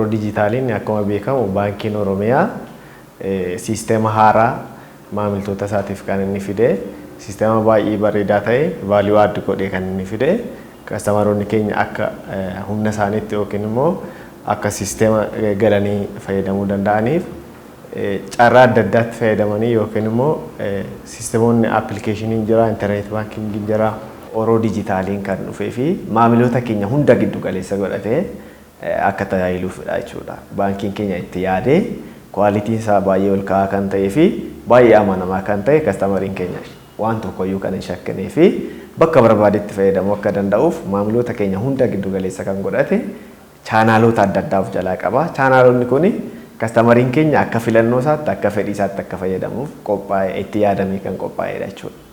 OrooDigitalin akkuma beekamu baankiin Oromiyaa sisteema haaraa maamiltoota isaatiif kan inni fide sisteema baay'ee bareedaa ta'e value add godhee kan inni fide kastaamaroonni keenya akka humna isaaniitti yookiin immoo akka sisteema galanii fayyadamuu danda'aniif carraa adda addaatti fayyadamanii yookiin immoo sisteemonni appilikeeshiniin jira internet bankingiin jira OrooDigitalin kan dhufee fi maamiloota keenya hunda giddu galeessa godhatee akka tajaajiluufidha jechuudha. Baankiin keenya itti yaadee kwalitiin isaa baay'ee ol ka'aa kan ta'ee fi baay'ee amanamaa kan ta'e kastamariin keenya waan tokkoyyuu kan hin shakkinee fi bakka barbaadetti fayyadamuu akka danda'uuf maamiloota keenya hunda giddu galeessa kan godhate chaanaalota adda addaa of jalaa qaba. Chaanaalonni kuni kastamariin keenya akka filannoo isaatti akka fedhii isaatti akka fayyadamuuf qophaa'ee itti yaadamee kan qophaa'edha jechuudha.